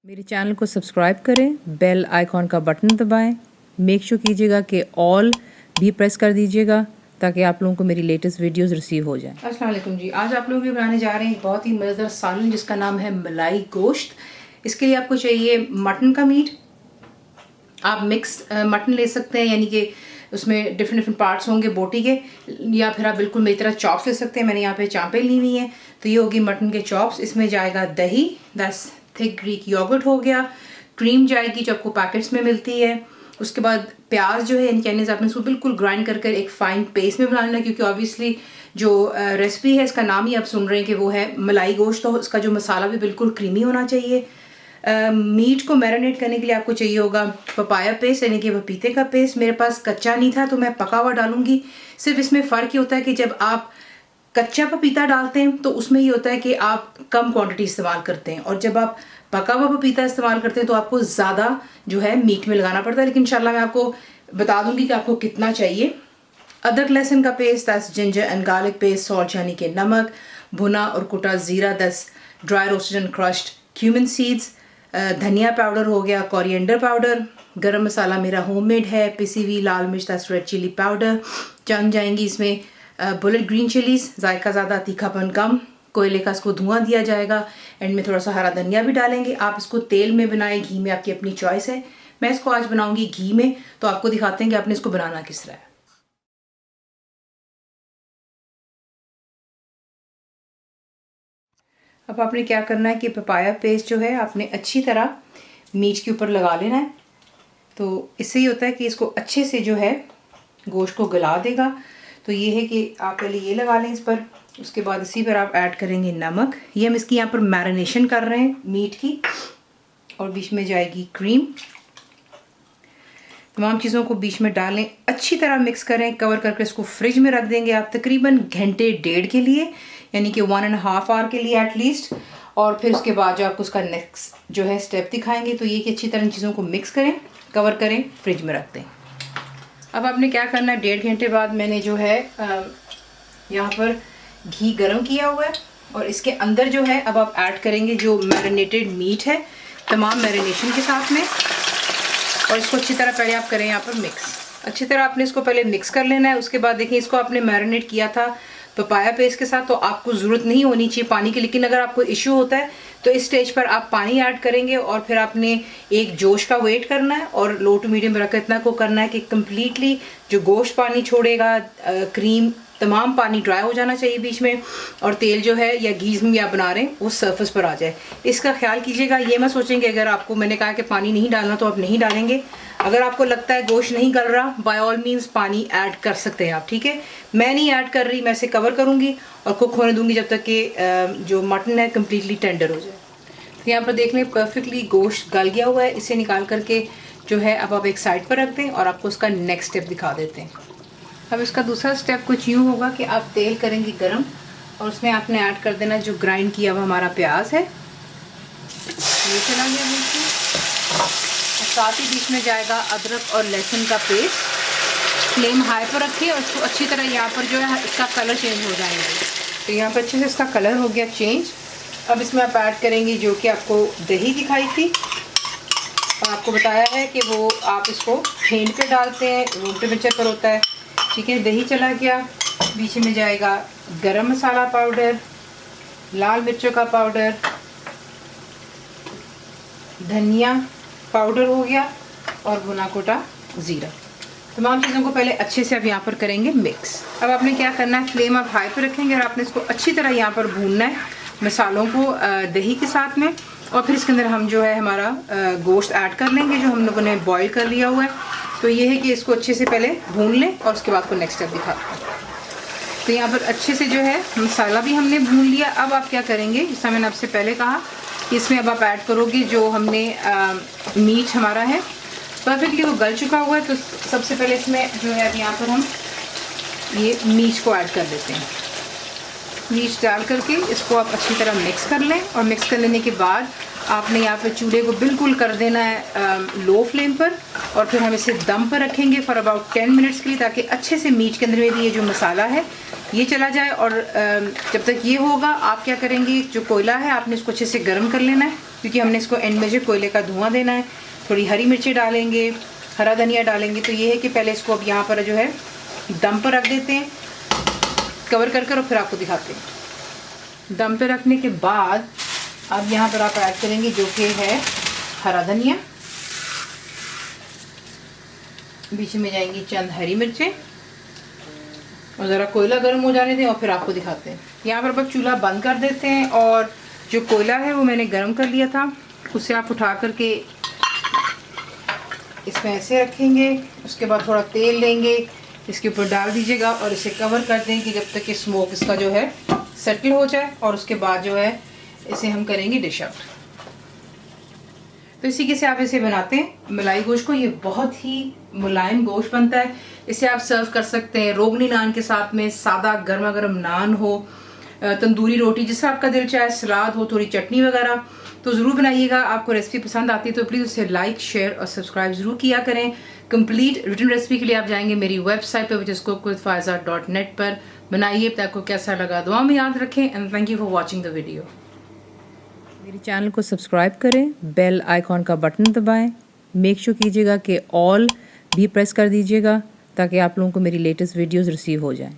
मेरे चैनल को सब्सक्राइब करें, बेल आइकॉन का बटन दबाएं, मेक श्योर कीजिएगा कि ऑल भी प्रेस कर दीजिएगा ताकि आप लोगों को मेरी लेटेस्ट वीडियोस रिसीव हो जाएं। अस्सलाम वालेकुम जी, आज आप लोगों के बनाने जा रहे हैं एक बहुत ही मज़ेदार सालन जिसका नाम है मलाई गोश्त। इसके लिए आपको चाहिए मटन का मीट। आप मिक्स मटन ले सकते हैं, यानी कि उसमें डिफरेंट पार्ट्स होंगे बोटी के, या फिर आप बिल्कुल मेरी तरह चॉप्स ले सकते हैं। मैंने यहाँ पे चांपें ली हुई हैं, तो ये होगी मटन के चॉप्स। इसमें जाएगा दही, 10 थिक ग्रीक योगर्ट हो गया, क्रीम जाएगी जो आपको पैकेट्स में मिलती है। उसके बाद प्याज जो है यानी चाइनीज, आपने इसको बिल्कुल ग्राइंड कर एक फाइन पेस्ट में बना लेना, क्योंकि ऑब्वियसली जो रेसिपी है इसका नाम ही आप सुन रहे हैं कि वो है मलाई गोश्त, तो इसका जो मसाला भी बिल्कुल क्रीमी होना चाहिए। मीट को मैरिनेट करने के लिए आपको चाहिए होगा पपाया पेस्ट, यानी कि पपीते का पेस्ट। मेरे पास कच्चा नहीं था तो मैं पका हुआ डालूंगी। सिर्फ इसमें फ़र्क ये होता है कि जब आप कच्चा पपीता डालते हैं तो उसमें ये होता है कि आप कम क्वांटिटी इस्तेमाल करते हैं, और जब आप पका हुआ पपीता इस्तेमाल करते हैं तो आपको ज़्यादा जो है मीट में लगाना पड़ता है। लेकिन इंशाल्लाह मैं आपको बता दूंगी कि आपको कितना चाहिए। अदरक लहसुन का paste, 10 ginger and garlic paste, salt यानी कि नमक, भुना और कुटा ज़ीरा, 10 dry roasted and crushed cumin seeds, धनिया पाउडर हो गया, कोरिएंडर पाउडर, गरम मसाला मेरा होममेड है, पिसी हुई लाल मिर्च, 10 रेड चिली पाउडर, चंद जाएंगी इसमें बुलेट ग्रीन चिलीज, जायका ज़्यादा तीखापन कम, कोयले का इसको धुआं दिया जाएगा, एंड में थोड़ा सा हरा धनिया भी डालेंगे। आप इसको तेल में बनाएं, घी में, आपकी अपनी चॉइस है। मैं इसको आज बनाऊंगी घी में, तो आपको दिखाते हैं कि आपने इसको बनाना किस तरह है। अब आपने क्या करना है कि पपाया पेस्ट जो है आपने अच्छी तरह मीट के ऊपर लगा लेना है। तो इससे ये होता है कि इसको अच्छे से जो है गोश्त को गला देगा। तो ये है कि आप पहले ये लगा लें इस पर, उसके बाद इसी पर आप ऐड करेंगे नमक। ये हम इसकी यहाँ पर मैरिनेशन कर रहे हैं मीट की, और बीच में जाएगी क्रीम। तमाम चीज़ों को बीच में डालें, अच्छी तरह मिक्स करें, कवर करके इसको फ्रिज में रख देंगे आप तकरीबन घंटे डेढ़ के लिए, यानी कि 1.5 आवर के लिए एटलीस्ट। और फिर उसके बाद जो आपको उसका नेक्स्ट जो है स्टेप दिखाएंगे। तो ये कि अच्छी तरह चीज़ों को मिक्स करें, कवर करें, फ्रिज में रख दें। अब आपने क्या करना है, 1.5 घंटे बाद मैंने जो है यहाँ पर घी गरम किया हुआ है, और इसके अंदर जो है अब आप ऐड करेंगे जो मैरिनेटेड मीट है तमाम मैरिनेशन के साथ में, और इसको अच्छी तरह पहले आप करें यहाँ पर मिक्स। अच्छी तरह आपने इसको पहले मिक्स कर लेना है। उसके बाद देखिए इसको आपने मैरिनेट किया था पपाया पेस्ट के साथ, तो आपको ज़रूरत नहीं होनी चाहिए पानी की, लेकिन अगर आपको इश्यू होता है तो इस स्टेज पर आप पानी ऐड करेंगे, और फिर आपने एक जोश का वेट करना है और लो टू मीडियम रखकर इतना को करना है कि कम्प्लीटली जो गोश्त पानी छोड़ेगा, क्रीम तमाम पानी ड्राई हो जाना चाहिए बीच में, और तेल जो है या घी में आप बना रहे हैं वो सरफेस पर आ जाए। इसका ख्याल कीजिएगा। ये मत सोचेंगे अगर आपको मैंने कहा कि पानी नहीं डालना तो आप नहीं डालेंगे। अगर आपको लगता है गोश्त नहीं गल रहा, बाय ऑल मीन्स पानी ऐड कर सकते हैं आप, ठीक है। मैं नहीं ऐड कर रही, मैं इसे कवर करूँगी और कुक होने दूँगी जब तक कि जो मटन है कम्प्लीटली टेंडर हो जाए। तो यहाँ पर देख लें परफेक्टली गोश्त गल गया हुआ है। इसे निकाल करके जो है अब आप एक साइड पर रख दें, और आपको उसका नेक्स्ट स्टेप दिखा देते हैं। अब इसका दूसरा स्टेप कुछ यूँ होगा कि आप तेल करेंगे गरम, और उसमें आपने ऐड कर देना जो ग्राइंड किया हुआ हमारा प्याज है, ये चला गया बीच में, और साथ ही बीच में जाएगा अदरक और लहसुन का पेस्ट। फ्लेम हाई पर रखिए और इसको अच्छी तरह यहाँ पर जो है इसका कलर चेंज हो जाएंगे। तो यहाँ पर अच्छे से इसका कलर हो गया चेंज। अब इसमें आप ऐड करेंगे जो कि आपको दही दिखाई थी, और आपको बताया है कि वो आप इसको फेंट पे डालते हैं, रूम टेम्परेचर पर होता है, ठीक है। दही चला गया, बीच में जाएगा गरम मसाला पाउडर, लाल मिर्चों का पाउडर, धनिया पाउडर हो गया, और भुना कोटा ज़ीरा। तमाम चीज़ों को पहले अच्छे से आप यहाँ पर करेंगे मिक्स। अब आपने क्या करना है, फ्लेम आप हाई पर रखेंगे, और आपने इसको अच्छी तरह यहाँ पर भूनना है मसालों को दही के साथ में, और फिर इसके अंदर हम जो है हमारा गोश्त ऐड कर लेंगे जो हम लोगों ने बॉईल कर लिया हुआ है। तो ये है कि इसको अच्छे से पहले भून लें, और उसके बाद को नेक्स्ट स्टेप दिखाते हैं। तो यहाँ पर अच्छे से जो है मसाला भी हमने भून लिया। अब आप क्या करेंगे, जैसा मैंने आपसे पहले कहा, इसमें अब आप ऐड करोगे जो हमने मीट हमारा है परफेक्टली वो गल चुका हुआ है। तो सबसे पहले इसमें जो है अब यहाँ पर हम ये मीट को ऐड कर देते हैं। मीट डाल करके इसको आप अच्छी तरह मिक्स कर लें, और मिक्स कर लेने के बाद आपने यहाँ पे चूल्हे को बिल्कुल कर देना है लो फ्लेम पर, और फिर हम इसे दम पर रखेंगे फॉर अबाउट 10 मिनट्स के लिए, ताकि अच्छे से मीट के अंदर में भी ये जो मसाला है ये चला जाए। और जब तक ये होगा आप क्या करेंगे, जो कोयला है आपने इसको अच्छे से गर्म कर लेना है। क्योंकि हमने इसको एंड में जो कोयले का धुआं देना है। थोड़ी हरी मिर्ची डालेंगे, हरा धनिया डालेंगे। तो ये है कि पहले इसको अब यहाँ पर जो है दम पर रख देते हैं, कवर कर और फिर आपको दिखाते हैं। दम पे रखने के बाद अब यहाँ पर आप ऐड करेंगे जो कि है हरा धनिया, बीच में जाएंगी चंद हरी मिर्चें और ज़रा कोयला गर्म हो जाने दें और फिर आपको दिखाते हैं। यहाँ पर अब चूल्हा बंद कर देते हैं और जो कोयला है वो मैंने गर्म कर लिया था, उससे आप उठा करके इसमें ऐसे रखेंगे। उसके बाद थोड़ा तेल लेंगे, इसके ऊपर डाल दीजिएगा और इसे कवर कर देंगे जब तक कि स्मोक इसका जो है सेटल हो जाए। और उसके बाद जो है इसे हम करेंगे डिश आउट। तो इसी के से आप इसे बनाते हैं मलाई गोश्त को। ये बहुत ही मुलायम गोश्त बनता है। इसे आप सर्व कर सकते हैं रोगनी नान के साथ में, सादा गर्मा गर्म नान हो, तंदूरी रोटी, जिससे आपका दिल चाहे, सलाद हो, थोड़ी चटनी वगैरह। तो ज़रूर बनाइएगा। आपको रेसिपी पसंद आती है तो प्लीज़ उसे लाइक, शेयर और सब्सक्राइब ज़रूर किया करें। कंप्लीट रिटन रेसिपी के लिए आप जाएंगे मेरी वेबसाइट पर, विच इज़ cookWithFaiza.net पर। बनाइए, आपको कैसा लगा दुआ में याद रखें। And thank you for watching the video. मेरे चैनल को सब्सक्राइब करें, बेल आइकॉन का बटन दबाएं, मेक श्योर कीजिएगा कि ऑल भी प्रेस कर दीजिएगा ताकि आप लोगों को मेरी लेटेस्ट वीडियोस रिसीव हो जाएं।